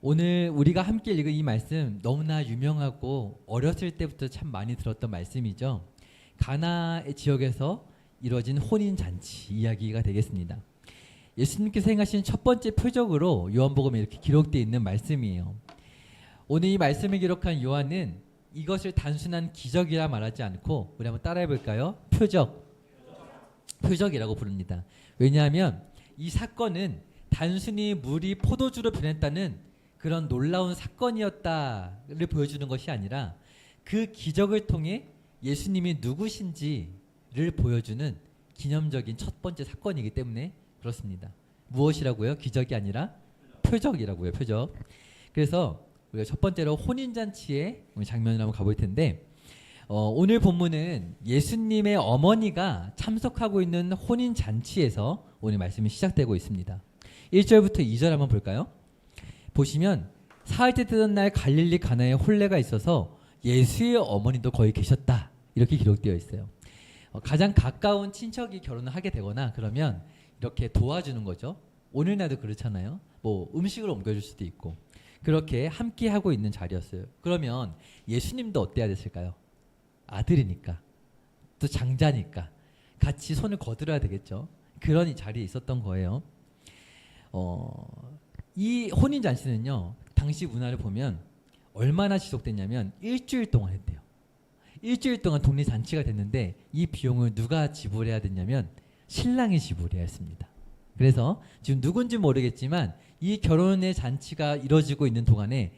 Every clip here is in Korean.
오늘 우리가 함께 읽은 이 말씀 너무나 유명하고 어렸을 때부터 참 많이 들었던 말씀이죠. 가나 지역에서 이루어진 혼인 잔치 이야기가 되겠습니다. 예수님께서 행하신 첫 번째 표적으로 요한복음에 이렇게 기록되어 있는 말씀이에요. 오늘 이 말씀을 기록한 요한은 이것을 단순한 기적이라 말하지 않고 우리 한번 따라해 볼까요? 표적이라고 부릅니다. 왜냐하면 이 사건은 단순히 물이 포도주로 변했다는 그런 놀라운 사건이었다를 보여주는 것이 아니라 그 기적을 통해 예수님이 누구신지를 보여주는 기념적인 첫 번째 사건이기 때문에 그렇습니다. 무엇이라고요? 기적이 아니라 표적이라고요. 표적. 그래서 우리가 첫 번째로 혼인잔치의 장면을 한번 가볼 텐데 오늘 본문은 예수님의 어머니가 참석하고 있는 혼인잔치에서 오늘 말씀이 시작되고 있습니다. 1절부터 2절 한번 볼까요? 보시면 사흘째 되던 날 갈릴리 가나에 혼례가 있어서 예수의 어머니도 거기 계셨다 이렇게 기록되어 있어요. 가장 가까운 친척이 결혼을 하게 되거나 그러면 이렇게 도와주는 거죠. 오늘날도 그렇잖아요. 뭐 음식을 옮겨줄 수도 있고 그렇게 함께 하고 있는 자리였어요. 그러면 예수님도 어때야 됐을까요? 아들이니까 또 장자니까 같이 손을 거들어야 되겠죠. 그런 이 자리에 있었던 거예요. 이 혼인잔치는요 당시 문화를 보면 얼마나 지속됐냐면 일주일 동안 했대요. 일주일 동안 독립잔치가 됐는데 이 비용을 누가 지불해야 됐냐면 신랑이 지불해야 했습니다. 그래서 지금 누군지 모르겠지만 이 결혼의 잔치가 이루어지고 있는 동안에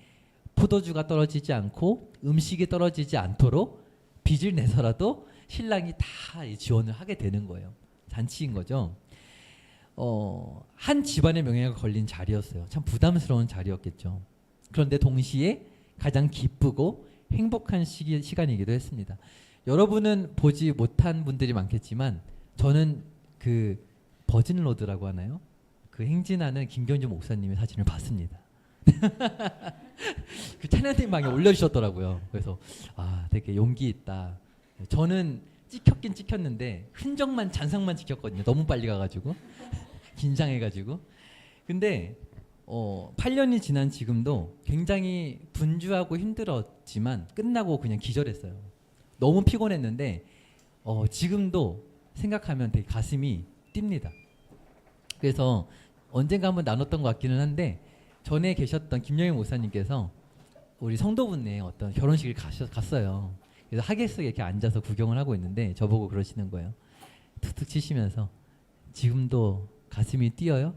포도주가 떨어지지 않고 음식이 떨어지지 않도록 빚을 내서라도 신랑이 다 지원을 하게 되는 거예요. 잔치인 거죠. 한 집안의 명예가 걸린 자리였어요. 참 부담스러운 자리였겠죠. 그런데 동시에 가장 기쁘고 행복한 시간이기도 했습니다. 여러분은 보지 못한 분들이 많겠지만 저는 그 버진로드라고 하나요? 그 행진하는 김경주 목사님의 사진을 봤습니다. 그 찬양팀 방에 올려주셨더라고요. 그래서 되게 용기 있다. 저는 찍혔긴 찍혔는데 흔적만 잔상만 찍혔거든요. 너무 빨리 가가지고 긴장해가지고. 근데 8년이 지난 지금도 굉장히 분주하고 힘들었지만 끝나고 그냥 기절했어요. 너무 피곤했는데 지금도 생각하면 되게 가슴이 뜁니다. 그래서 언젠가 한번 나눴던 것 같기는 한데 전에 계셨던 김영희 목사님께서 우리 성도분의 어떤 결혼식을 갔어요. 그래서 하객석에 이렇게 앉아서 구경을 하고 있는데 저보고 그러시는 거예요. 툭툭 치시면서 지금도 가슴이 뛰어요?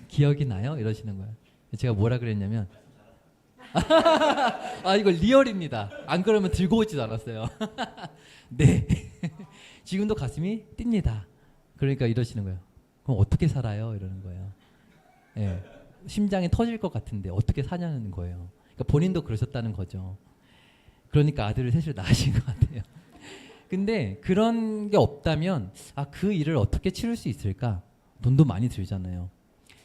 기억이 나요? 이러시는 거예요. 제가 뭐라 그랬냐면 이거 리얼입니다. 안 그러면 들고 오지도 않았어요. 네. 지금도 가슴이 뜁니다. 그러니까 이러시는 거예요. 그럼 어떻게 살아요? 이러는 거예요. 네. 심장이 터질 것 같은데 어떻게 사냐는 거예요. 그러니까 본인도 그러셨다는 거죠. 그러니까 아들을 셋을 낳으신 것 같아요. 근데 그런 게 없다면 그 일을 어떻게 치를 수 있을까? 돈도 많이 들잖아요.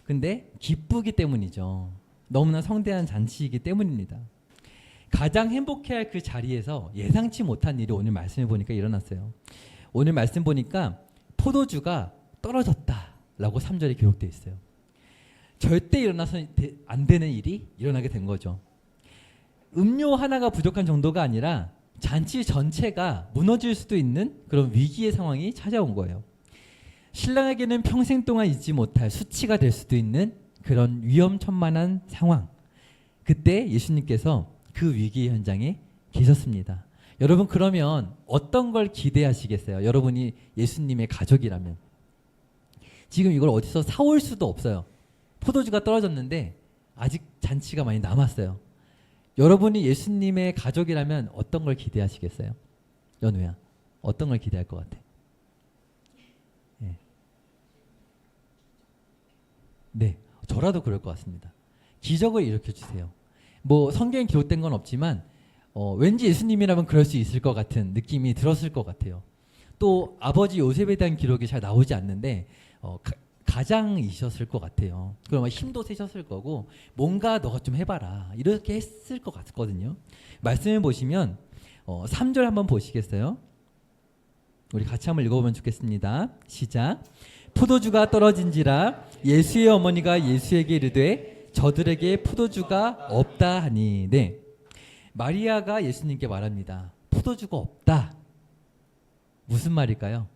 근데 기쁘기 때문이죠. 너무나 성대한 잔치이기 때문입니다. 가장 행복해할 그 자리에서 예상치 못한 일이 오늘 말씀을 보니까 일어났어요. 오늘 말씀 보니까 포도주가 떨어졌다라고 3절에 기록되어 있어요. 절대 일어나서 안 되는 일이 일어나게 된 거죠. 음료 하나가 부족한 정도가 아니라 잔치 전체가 무너질 수도 있는 그런 위기의 상황이 찾아온 거예요. 신랑에게는 평생 동안 잊지 못할 수치가 될 수도 있는 그런 위험천만한 상황. 그때 예수님께서 그 위기의 현장에 계셨습니다. 여러분 그러면 어떤 걸 기대하시겠어요? 여러분이 예수님의 가족이라면. 지금 이걸 어디서 사올 수도 없어요. 포도주가 떨어졌는데 아직 잔치가 많이 남았어요. 여러분이 예수님의 가족이라면 어떤 걸 기대하시겠어요? 연우야, 어떤 걸 기대할 것 같아? 네, 저라도 그럴 것 같습니다. 기적을 일으켜주세요. 뭐 성경에 기록된 건 없지만 왠지 예수님이라면 그럴 수 있을 것 같은 느낌이 들었을 것 같아요. 또 아버지 요셉에 대한 기록이 잘 나오지 않는데 가장이셨을 것 같아요. 그럼 힘도 세셨을 거고 뭔가 너가 좀 해봐라 이렇게 했을 것 같거든요. 말씀을 보시면 3절 한번 보시겠어요? 우리 같이 한번 읽어보면 좋겠습니다. 시작. 포도주가 떨어진지라 예수의 어머니가 예수에게 이르되 저들에게 포도주가 없다 하니. 네. 마리아가 예수님께 말합니다. 포도주가 없다. 무슨 말일까요?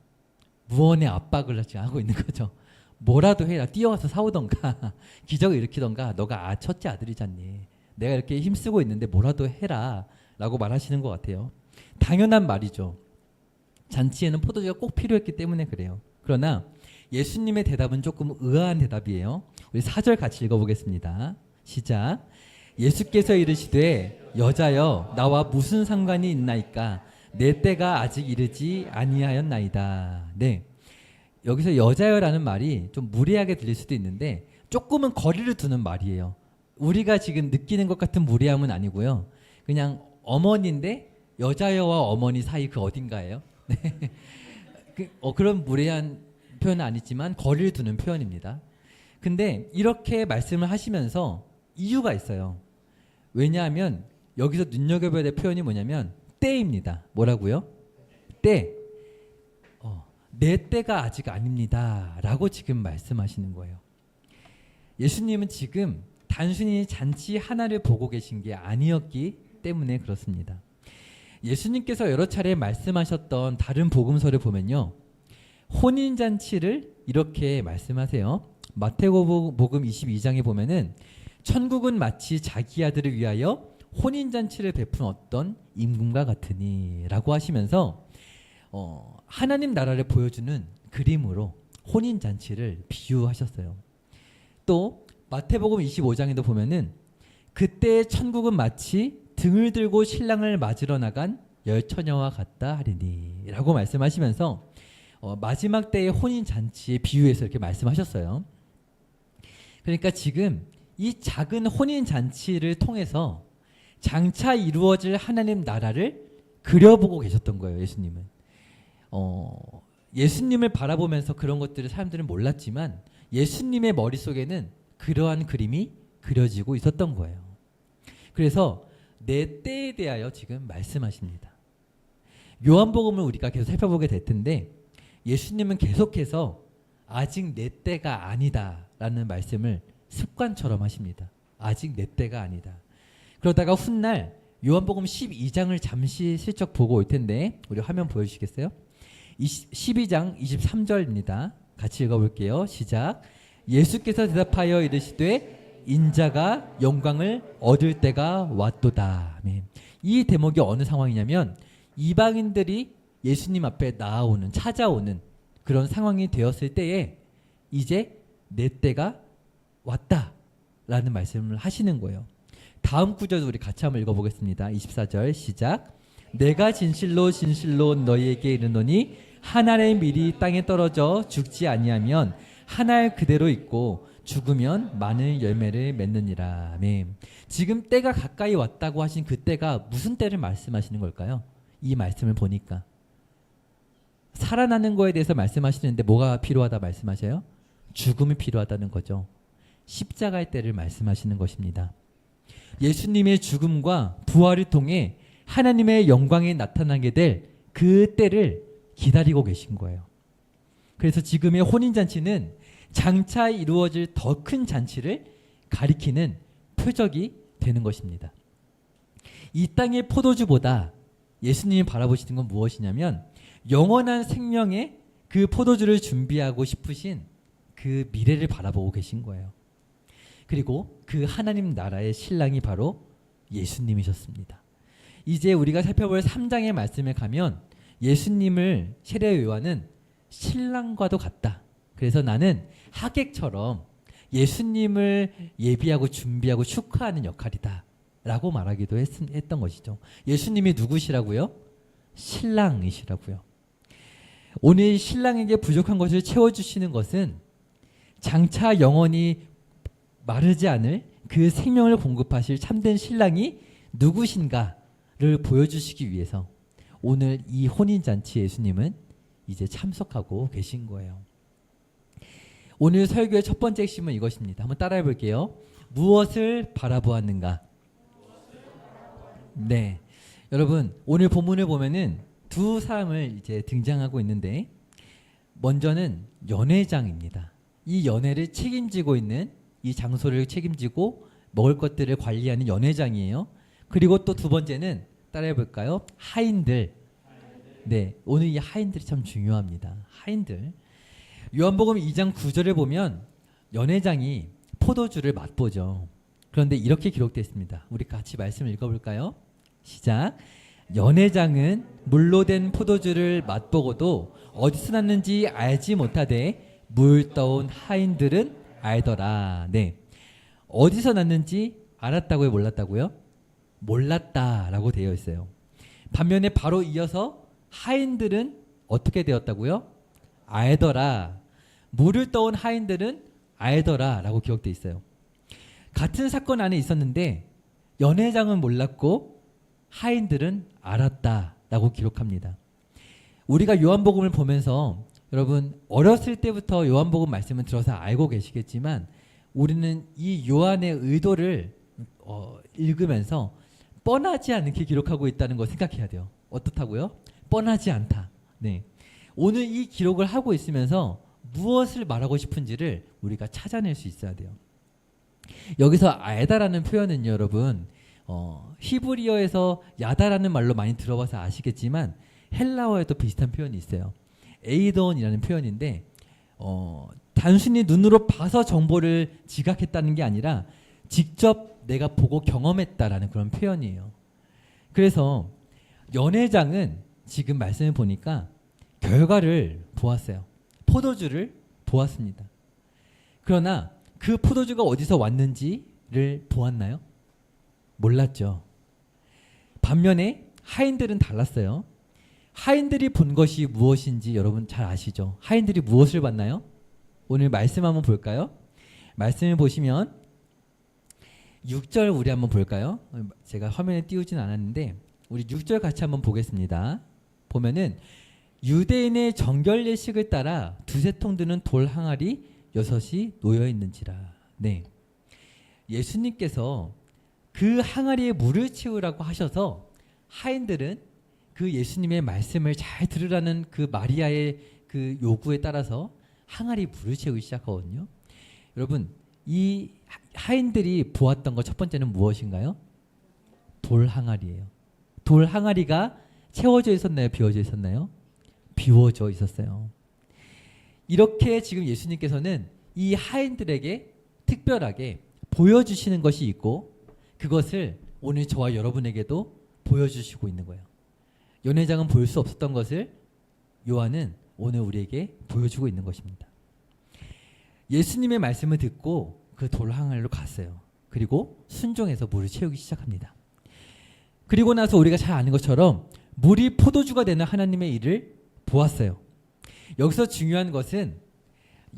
무언의 압박을 하고 있는 거죠. 뭐라도 해라. 뛰어와서 사오던가 기적을 일으키던가. 너가 첫째 아들이잖니. 내가 이렇게 힘쓰고 있는데 뭐라도 해라 라고 말하시는 것 같아요. 당연한 말이죠. 잔치에는 포도주가 꼭 필요했기 때문에 그래요. 그러나 예수님의 대답은 조금 의아한 대답이에요. 우리 4절 같이 읽어보겠습니다. 시작. 예수께서 이르시되 여자여 나와 무슨 상관이 있나이까 내 때가 아직 이르지 아니하였나이다. 네, 여기서 여자여라는 말이 좀 무례하게 들릴 수도 있는데 조금은 거리를 두는 말이에요. 우리가 지금 느끼는 것 같은 무례함은 아니고요. 그냥 어머니인데 여자여와 어머니 사이 그 어딘가예요. 네. 그런 무례한 표현은 아니지만 거리를 두는 표현입니다. 근데 이렇게 말씀을 하시면서 이유가 있어요. 왜냐하면 여기서 눈여겨봐야 될 표현이 뭐냐면 때입니다. 뭐라고요? 때. 내 때가 아직 아닙니다. 라고 지금 말씀하시는 거예요. 예수님은 지금 단순히 잔치 하나를 보고 계신 게 아니었기 때문에 그렇습니다. 예수님께서 여러 차례 말씀하셨던 다른 복음서를 보면요. 혼인잔치를 이렇게 말씀하세요. 마태복음 22장에 보면은 천국은 마치 자기 아들을 위하여 혼인잔치를 베푼 어떤 임금과 같으니 라고 하시면서 하나님 나라를 보여주는 그림으로 혼인잔치를 비유하셨어요. 또 마태복음 25장에도 보면은 그때 천국은 마치 등을 들고 신랑을 맞으러 나간 열처녀와 같다 하리니 라고 말씀하시면서 마지막 때의 혼인잔치에 비유해서 이렇게 말씀하셨어요. 그러니까 지금 이 작은 혼인잔치를 통해서 장차 이루어질 하나님 나라를 그려보고 계셨던 거예요. 예수님은. 예수님을 바라보면서 그런 것들을 사람들은 몰랐지만 예수님의 머릿속에는 그러한 그림이 그려지고 있었던 거예요. 그래서 내 때에 대하여 지금 말씀하십니다. 요한복음을 우리가 계속 살펴보게 될 텐데 예수님은 계속해서 아직 내 때가 아니다 라는 말씀을 습관처럼 하십니다. 아직 내 때가 아니다. 그러다가 훗날 요한복음 12장을 잠시 슬쩍 보고 올 텐데 우리 화면 보여주시겠어요? 12장 23절입니다. 같이 읽어볼게요. 시작. 예수께서 대답하여 이르시되 인자가 영광을 얻을 때가 왔도다. 아멘. 이 대목이 어느 상황이냐면 이방인들이 예수님 앞에 찾아오는 그런 상황이 되었을 때에 이제 내 때가 왔다라는 말씀을 하시는 거예요. 다음 구절도 우리 같이 한번 읽어보겠습니다. 24절 시작. 내가 진실로 진실로 너희에게 이르노니 한 알의 밀이 땅에 떨어져 죽지 아니하면 한 알 그대로 있고 죽으면 많은 열매를 맺느니라. 아멘. 지금 때가 가까이 왔다고 하신 그 때가 무슨 때를 말씀하시는 걸까요? 이 말씀을 보니까 살아나는 거에 대해서 말씀하시는데 뭐가 필요하다 말씀하셔요? 죽음이 필요하다는 거죠. 십자가의 때를 말씀하시는 것입니다. 예수님의 죽음과 부활을 통해 하나님의 영광이 나타나게 될 그 때를 기다리고 계신 거예요. 그래서 지금의 혼인잔치는 장차 이루어질 더 큰 잔치를 가리키는 표적이 되는 것입니다. 이 땅의 포도주보다 예수님이 바라보시는 건 무엇이냐면 영원한 생명의 그 포도주를 준비하고 싶으신 그 미래를 바라보고 계신 거예요. 그리고 그 하나님 나라의 신랑이 바로 예수님이셨습니다. 이제 우리가 살펴볼 3장의 말씀에 가면 예수님을 세례 요한은 신랑과도 같다. 그래서 나는 하객처럼 예수님을 예비하고 준비하고 축하하는 역할이다 라고 말하기도 했던 것이죠. 예수님이 누구시라고요? 신랑이시라고요. 오늘 신랑에게 부족한 것을 채워주시는 것은 장차 영원히 마르지 않을 그 생명을 공급하실 참된 신랑이 누구신가를 보여주시기 위해서 오늘 이 혼인잔치에 예수님은 이제 참석하고 계신 거예요. 오늘 설교의 첫 번째 핵심은 이것입니다. 한번 따라해 볼게요. 무엇을 바라보았는가? 네, 여러분 오늘 본문을 보면은 두 사람을 이제 등장하고 있는데 먼저는 연회장입니다. 이 연회를 책임지고 있는 이 장소를 책임지고 먹을 것들을 관리하는 연회장이에요. 그리고 또 두 번째는 따라해 볼까요? 하인들. 네, 오늘 이 하인들이 참 중요합니다. 하인들. 요한복음 2장 9절에 보면 연회장이 포도주를 맛보죠. 그런데 이렇게 기록되어 있습니다. 우리 같이 말씀을 읽어볼까요? 시작. 연회장은 물로 된 포도주를 맛보고도 어디서 났는지 알지 못하되 물 떠온 하인들은 알더라. 네, 어디서 났는지 알았다고요? 몰랐다고요? 몰랐다라고 되어 있어요. 반면에 바로 이어서 하인들은 어떻게 되었다고요? 알더라. 물을 떠온 하인들은 알더라 라고 기록되어 있어요. 같은 사건 안에 있었는데 연회장은 몰랐고 하인들은 알았다라고 기록합니다. 우리가 요한복음을 보면서 여러분 어렸을 때부터 요한복음 말씀을 들어서 알고 계시겠지만 우리는 이 요한의 의도를 읽으면서 뻔하지 않게 기록하고 있다는 걸 생각해야 돼요. 어떻다고요? 뻔하지 않다. 네. 오늘 이 기록을 하고 있으면서 무엇을 말하고 싶은지를 우리가 찾아낼 수 있어야 돼요. 여기서 알다라는 표현은 여러분 히브리어에서 야다라는 말로 많이 들어봐서 아시겠지만 헬라어에도 비슷한 표현이 있어요. 에이돈이라는 표현인데 단순히 눈으로 봐서 정보를 지각했다는 게 아니라 직접 내가 보고 경험했다라는 그런 표현이에요. 그래서 연회장은 지금 말씀을 보니까 결과를 보았어요. 포도주를 보았습니다. 그러나 그 포도주가 어디서 왔는지를 보았나요? 몰랐죠. 반면에 하인들은 달랐어요. 하인들이 본 것이 무엇인지 여러분 잘 아시죠? 하인들이 무엇을 봤나요? 오늘 말씀 한번 볼까요? 말씀을 보시면 6절 우리 한번 볼까요? 제가 화면에 띄우진 않았는데 우리 6절 같이 한번 보겠습니다. 보면은 유대인의 정결 예식을 따라 두세 통 드는 돌 항아리 6이 놓여 있는지라. 네. 예수님께서 그 항아리에 물을 채우라고 하셔서 하인들은 그 예수님의 말씀을 잘 들으라는 그 마리아의 그 요구에 따라서 항아리 물을 채우기 시작하거든요. 여러분, 이 하인들이 보았던 것 첫 번째는 무엇인가요? 돌 항아리예요. 돌 항아리가 채워져 있었나요? 비워져 있었나요? 비워져 있었어요. 이렇게 지금 예수님께서는 이 하인들에게 특별하게 보여주시는 것이 있고 그것을 오늘 저와 여러분에게도 보여주시고 있는 거예요. 연회장은 볼 수 없었던 것을 요한은 오늘 우리에게 보여주고 있는 것입니다. 예수님의 말씀을 듣고 그 돌 항아리로 갔어요. 그리고 순종해서 물을 채우기 시작합니다. 그리고 나서 우리가 잘 아는 것처럼 물이 포도주가 되는 하나님의 일을 보았어요. 여기서 중요한 것은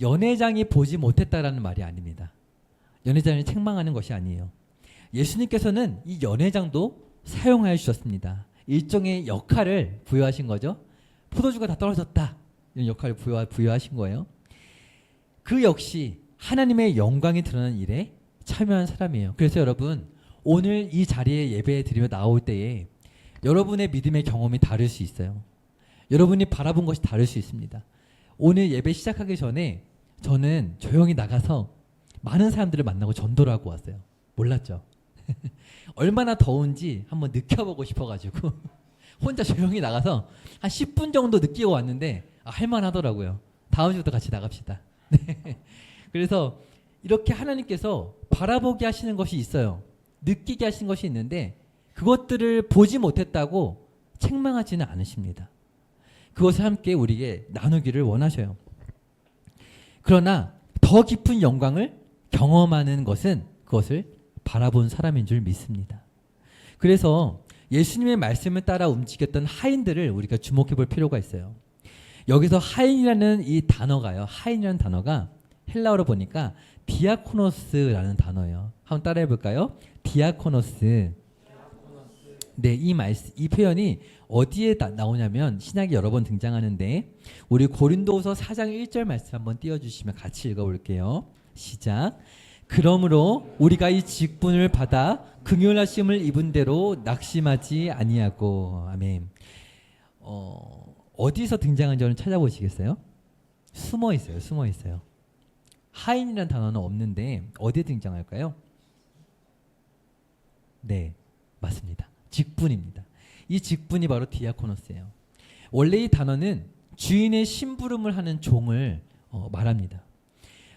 연회장이 보지 못했다라는 말이 아닙니다. 연회장을 책망하는 것이 아니에요. 예수님께서는 이 연회장도 사용하여 주셨습니다. 일종의 역할을 부여하신 거죠. 포도주가 다 떨어졌다. 이런 역할을 부여하신 거예요. 그 역시 하나님의 영광이 드러나는 일에 참여한 사람이에요. 그래서 여러분 오늘 이 자리에 예배 드리며 나올 때에 여러분의 믿음의 경험이 다를 수 있어요. 여러분이 바라본 것이 다를 수 있습니다. 오늘 예배 시작하기 전에 저는 조용히 나가서 많은 사람들을 만나고 전도를 하고 왔어요. 몰랐죠? 얼마나 더운지 한번 느껴보고 싶어가지고 혼자 조용히 나가서 한 10분 정도 느끼고 왔는데 할만하더라고요. 다음 주부터 같이 나갑시다. 네. 그래서 이렇게 하나님께서 바라보게 하시는 것이 있어요. 느끼게 하시는 것이 있는데 그것들을 보지 못했다고 책망하지는 않으십니다. 그것을 함께 우리에게 나누기를 원하셔요. 그러나 더 깊은 영광을 경험하는 것은 그것을 바라본 사람인 줄 믿습니다. 그래서 예수님의 말씀을 따라 움직였던 하인들을 우리가 주목해 볼 필요가 있어요. 여기서 하인이라는 이 단어가요. 하인이라는 단어가 헬라어로 보니까 디아코노스라는 단어예요. 한번 따라해 볼까요? 디아코노스. 네, 이 표현이 어디에 나오냐면 신약에 여러 번 등장하는데 우리 고린도후서 4장 1절 말씀 한번 띄워주시면 같이 읽어볼게요. 시작. 그러므로 우리가 이 직분을 받아 긍휼하심을 입은 대로 낙심하지 아니하고. 아멘. 어디서 등장한 저는 찾아보시겠어요? 숨어 있어요. 하인이라는 단어는 없는데 어디에 등장할까요? 네, 맞습니다. 직분입니다. 이 직분이 바로 디아코노스예요. 원래 이 단어는 주인의 심부름을 하는 종을 말합니다.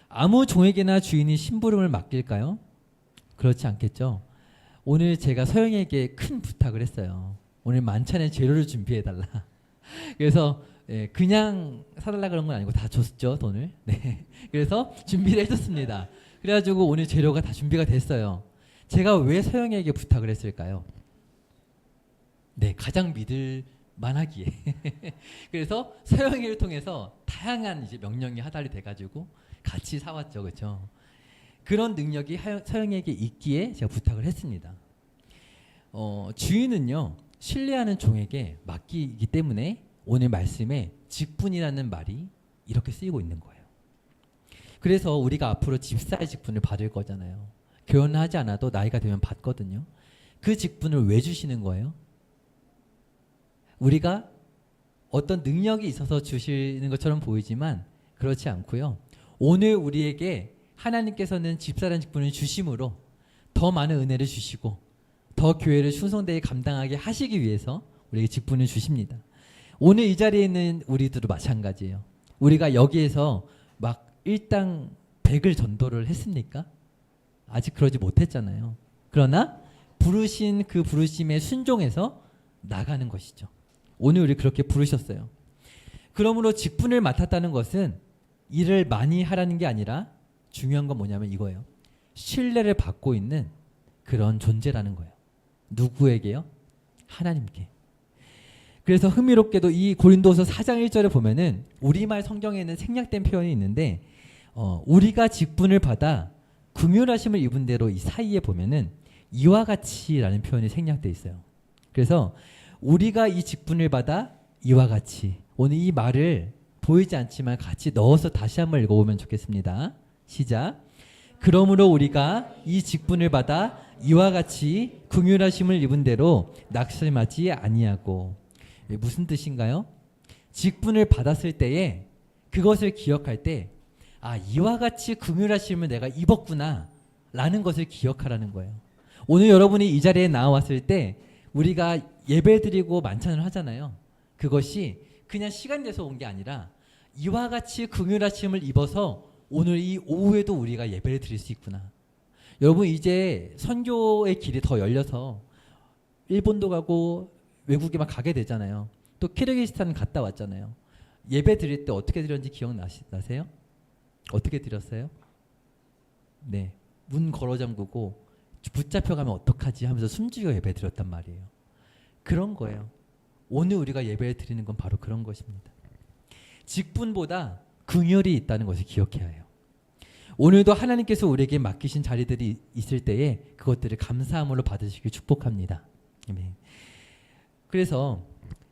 아무 종에게나 주인이 심부름을 맡길까요? 그렇지 않겠죠. 오늘 제가 서영에게 큰 부탁을 했어요. 오늘 만찬에 재료를 준비해달라. 그래서 그냥 사달라 그런 건 아니고 다 줬죠, 돈을. 네. 그래서 준비를 해줬습니다. 그래가지고 오늘 재료가 다 준비가 됐어요. 제가 왜 서영에게 부탁을 했을까요? 네, 가장 믿을 만하기에. 그래서 서영이를 통해서 다양한 이제 명령이 하달이 돼가지고 같이 사왔죠, 그렇죠? 그런 능력이 서영이에게 있기에 제가 부탁을 했습니다. 주인은요, 신뢰하는 종에게 맡기기 때문에 오늘 말씀에 직분이라는 말이 이렇게 쓰이고 있는 거예요. 그래서 우리가 앞으로 집사의 직분을 받을 거잖아요. 결혼하지 않아도 나이가 되면 받거든요. 그 직분을 왜 주시는 거예요? 우리가 어떤 능력이 있어서 주시는 것처럼 보이지만 그렇지 않고요. 오늘 우리에게 하나님께서는 집사라는 직분을 주심으로 더 많은 은혜를 주시고 더 교회를 충성되게 감당하게 하시기 위해서 우리에게 직분을 주십니다. 오늘 이 자리에 있는 우리들도 마찬가지예요. 우리가 여기에서 막 일당 100을 전도를 했습니까? 아직 그러지 못했잖아요. 그러나 부르신 그 부르심에 순종해서 나가는 것이죠. 오늘 우리 그렇게 부르셨어요. 그러므로 직분을 맡았다는 것은 일을 많이 하라는 게 아니라 중요한 건 뭐냐면 이거예요. 신뢰를 받고 있는 그런 존재라는 거예요. 누구에게요? 하나님께. 그래서 흥미롭게도 이 고린도서 4장 1절에 보면은 우리말 성경에는 생략된 표현이 있는데 우리가 직분을 받아 긍휼하심을 입은 대로 이 사이에 보면은 이와 같이라는 표현이 생략돼 있어요. 그래서 우리가 이 직분을 받아 이와 같이, 오늘 이 말을 보이지 않지만 같이 넣어서 다시 한번 읽어보면 좋겠습니다. 시작. 그러므로 우리가 이 직분을 받아 이와 같이 긍휼하심을 입은 대로 낙심하지 아니하고. 무슨 뜻인가요? 직분을 받았을 때에 그것을 기억할 때 이와 같이 긍휼하심을 내가 입었구나 라는 것을 기억하라는 거예요. 오늘 여러분이 이 자리에 나왔을 때 우리가 예배드리고 만찬을 하잖아요. 그것이 그냥 시간 내서 온 게 아니라 이와 같이 긍휼하심을 입어서 오늘 이 오후에도 우리가 예배를 드릴 수 있구나. 여러분 이제 선교의 길이 더 열려서 일본도 가고 외국에 막 가게 되잖아요. 또 키르기스탄 갔다 왔잖아요. 예배 드릴 때 어떻게 드렸는지 기억나세요? 어떻게 드렸어요? 네, 문 걸어 잠그고 붙잡혀가면 어떡하지 하면서 숨죽여 예배 드렸단 말이에요. 그런 거예요. 오늘 우리가 예배를 드리는 건 바로 그런 것입니다. 직분보다 긍휼이 있다는 것을 기억해야 해요. 오늘도 하나님께서 우리에게 맡기신 자리들이 있을 때에 그것들을 감사함으로 받으시길 축복합니다. 아멘. 그래서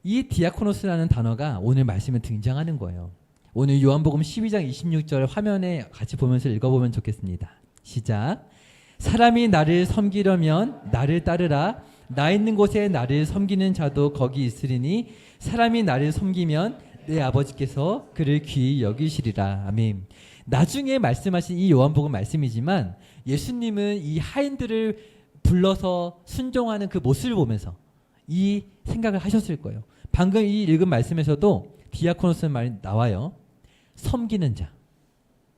이 디아코노스라는 단어가 오늘 말씀에 등장하는 거예요. 오늘 요한복음 12장 26절 화면에 같이 보면서 읽어보면 좋겠습니다. 시작. 사람이 나를 섬기려면 나를 따르라. 나 있는 곳에 나를 섬기는 자도 거기 있으리니 사람이 나를 섬기면 내 아버지께서 그를 귀히 여기시리라. 아멘. 나중에 말씀하신 이 요한복음 말씀이지만 예수님은 이 하인들을 불러서 순종하는 그 모습을 보면서 이 생각을 하셨을 거예요. 방금 이 읽은 말씀에서도 디아코노스 말이 나와요. 섬기는 자.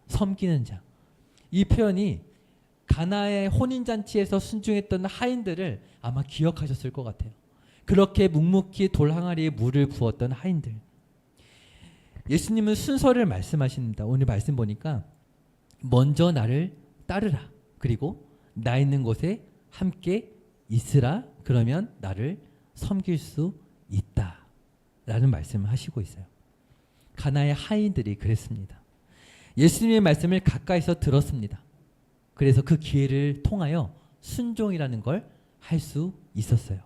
섬기는 자. 이 표현이 가나의 혼인잔치에서 순종했던 하인들을 아마 기억하셨을 것 같아요. 그렇게 묵묵히 돌 항아리에 물을 부었던 하인들. 예수님은 순서를 말씀하십니다. 오늘 말씀 보니까 먼저 나를 따르라. 그리고 나 있는 곳에 함께 있으라. 그러면 나를 섬길 수 있다. 라는 말씀을 하시고 있어요. 가나의 하인들이 그랬습니다. 예수님의 말씀을 가까이서 들었습니다. 그래서 그 기회를 통하여 순종이라는 걸 할 수 있었어요.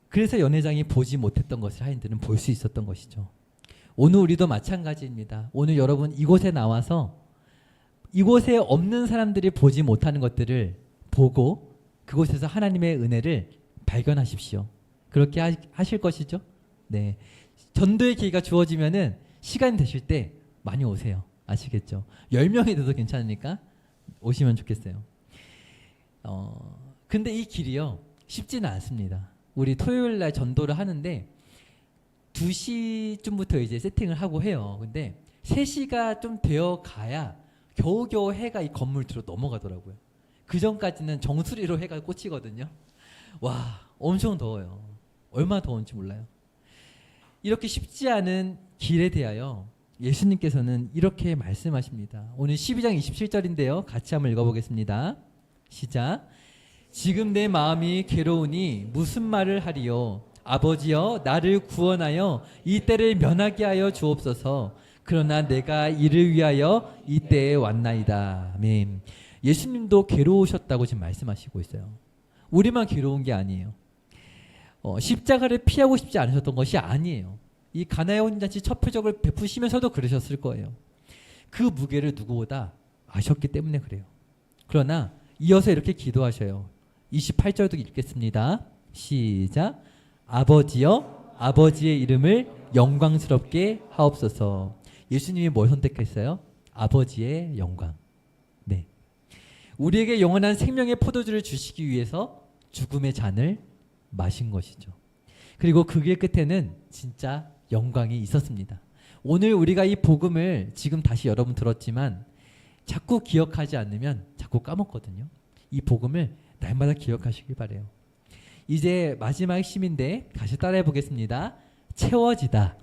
그래서 연회장이 보지 못했던 것을 하인들은 볼 수 있었던 것이죠. 오늘 우리도 마찬가지입니다. 오늘 여러분 이곳에 나와서 이곳에 없는 사람들이 보지 못하는 것들을 보고 그곳에서 하나님의 은혜를 발견하십시오. 그렇게 하실 것이죠? 네. 전도의 기회가 주어지면은 시간 되실 때 많이 오세요. 아시겠죠? 10명이 돼도 괜찮으니까 오시면 좋겠어요. 근데 이 길이요 쉽지는 않습니다. 우리 토요일 날 전도를 하는데 2시쯤부터 이제 세팅을 하고 해요. 근데 3시가 좀 되어 가야 겨우겨우 해가 이 건물 뒤로 넘어가더라고요. 그 전까지는 정수리로 해가 꽂히거든요. 와, 엄청 더워요. 얼마나 더운지 몰라요. 이렇게 쉽지 않은 길에 대하여 예수님께서는 이렇게 말씀하십니다. 오늘 12장 27절인데요. 같이 한번 읽어보겠습니다. 시작. 지금 내 마음이 괴로우니 무슨 말을 하리요. 아버지여 나를 구원하여 이 때를 면하게 하여 주옵소서. 그러나 내가 이를 위하여 이 때에 왔나이다. 아멘. 예수님도 괴로우셨다고 지금 말씀하시고 있어요. 우리만 괴로운 게 아니에요. 십자가를 피하고 싶지 않으셨던 것이 아니에요. 이 가나의 혼인잔치 첫 표적을 베푸시면서도 그러셨을 거예요. 그 무게를 누구보다 아셨기 때문에 그래요. 그러나 이어서 이렇게 기도하셔요. 28절도 읽겠습니다. 시작. 아버지여 아버지의 이름을 영광스럽게 하옵소서. 예수님이 뭘 선택했어요? 아버지의 영광. 네. 우리에게 영원한 생명의 포도주를 주시기 위해서 죽음의 잔을 마신 것이죠. 그리고 그 길 끝에는 진짜 영광이 있었습니다. 오늘 우리가 이 복음을 지금 다시 여러분 들었지만 자꾸 기억하지 않으면 자꾸 까먹거든요. 이 복음을 날마다 기억하시길 바래요. 이제 마지막 핵심인데 다시 따라해 보겠습니다. 채워지다.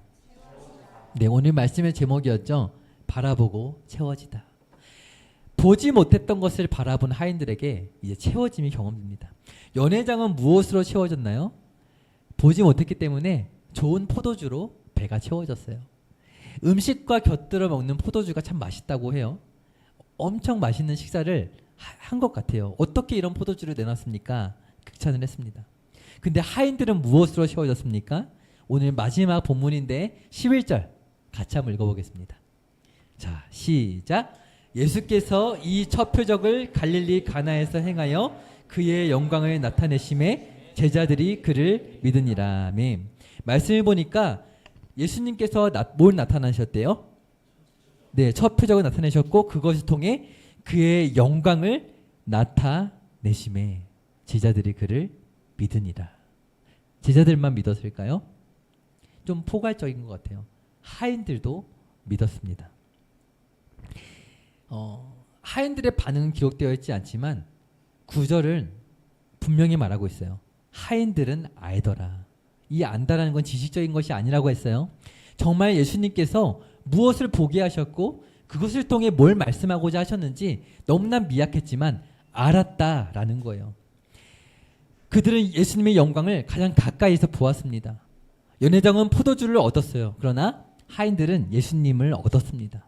네, 오늘 말씀의 제목이었죠. 바라보고 채워지다. 보지 못했던 것을 바라본 하인들에게 이제 채워짐이 경험됩니다. 연회장은 무엇으로 채워졌나요? 보지 못했기 때문에 좋은 포도주로 배가 채워졌어요. 음식과 곁들여 먹는 포도주가 참 맛있다고 해요. 엄청 맛있는 식사를 한 것 같아요. 어떻게 이런 포도주를 내놨습니까? 극찬을 했습니다. 근데 하인들은 무엇으로 채워졌습니까? 오늘 마지막 본문인데 11절 같이 한번 읽어보겠습니다. 자, 시작. 예수께서 이 첫 표적을 갈릴리 가나에서 행하여 그의 영광을 나타내심에 제자들이 그를 믿으니라. 아멘. 말씀을 보니까 예수님께서 뭘 나타나셨대요? 네, 첫 표적을 나타내셨고 그것을 통해 그의 영광을 나타내심에 제자들이 그를 믿으니라. 제자들만 믿었을까요? 좀 포괄적인 것 같아요. 하인들도 믿었습니다. 하인들의 반응은 기록되어 있지 않지만 구절은 분명히 말하고 있어요. 하인들은 알더라. 이 안다라는 건 지식적인 것이 아니라고 했어요. 정말 예수님께서 무엇을 보게 하셨고 그것을 통해 뭘 말씀하고자 하셨는지 너무나 미약했지만 알았다라는 거예요. 그들은 예수님의 영광을 가장 가까이서 보았습니다. 연회장은 포도주를 얻었어요. 그러나 하인들은 예수님을 얻었습니다.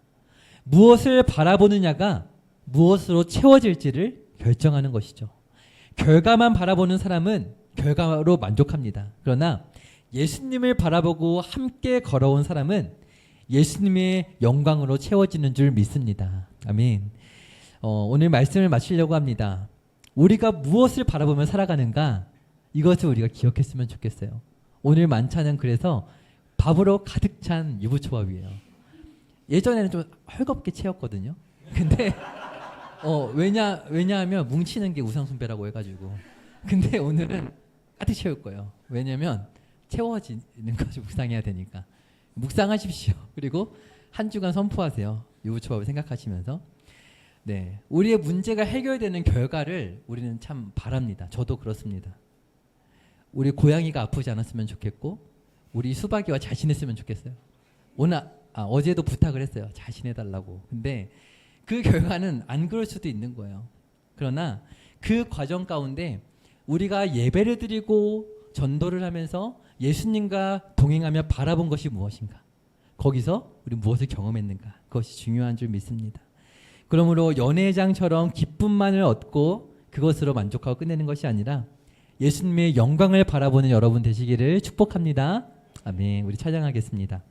무엇을 바라보느냐가 무엇으로 채워질지를 결정하는 것이죠. 결과만 바라보는 사람은 결과로 만족합니다. 그러나 예수님을 바라보고 함께 걸어온 사람은 예수님의 영광으로 채워지는 줄 믿습니다. 아멘. 오늘 말씀을 마치려고 합니다. 우리가 무엇을 바라보며 살아가는가? 이것을 우리가 기억했으면 좋겠어요. 오늘 만찬은 그래서 밥으로 가득 찬 유부초밥이에요. 예전에는 좀 헐겁게 채웠거든요. 근데 왜냐하면 뭉치는 게 우상숭배라고 해가지고. 근데 오늘은 가득 채울 거예요. 왜냐하면 채워지는 것을 묵상해야 되니까. 묵상하십시오. 그리고 한 주간 선포하세요. 유부초밥을 생각하시면서. 네, 우리의 문제가 해결되는 결과를 우리는 참 바랍니다. 저도 그렇습니다. 우리 고양이가 아프지 않았으면 좋겠고 우리 수박이와 잘 지냈으면 좋겠어요. 어제도 부탁을 했어요. 잘 지내달라고. 근데 그 결과는 안 그럴 수도 있는 거예요. 그러나 그 과정 가운데 우리가 예배를 드리고 전도를 하면서 예수님과 동행하며 바라본 것이 무엇인가? 거기서 우리 무엇을 경험했는가? 그것이 중요한 줄 믿습니다. 그러므로 연회장처럼 기쁨만을 얻고 그것으로 만족하고 끝내는 것이 아니라 예수님의 영광을 바라보는 여러분 되시기를 축복합니다. 아멘. 우리 찬양하겠습니다.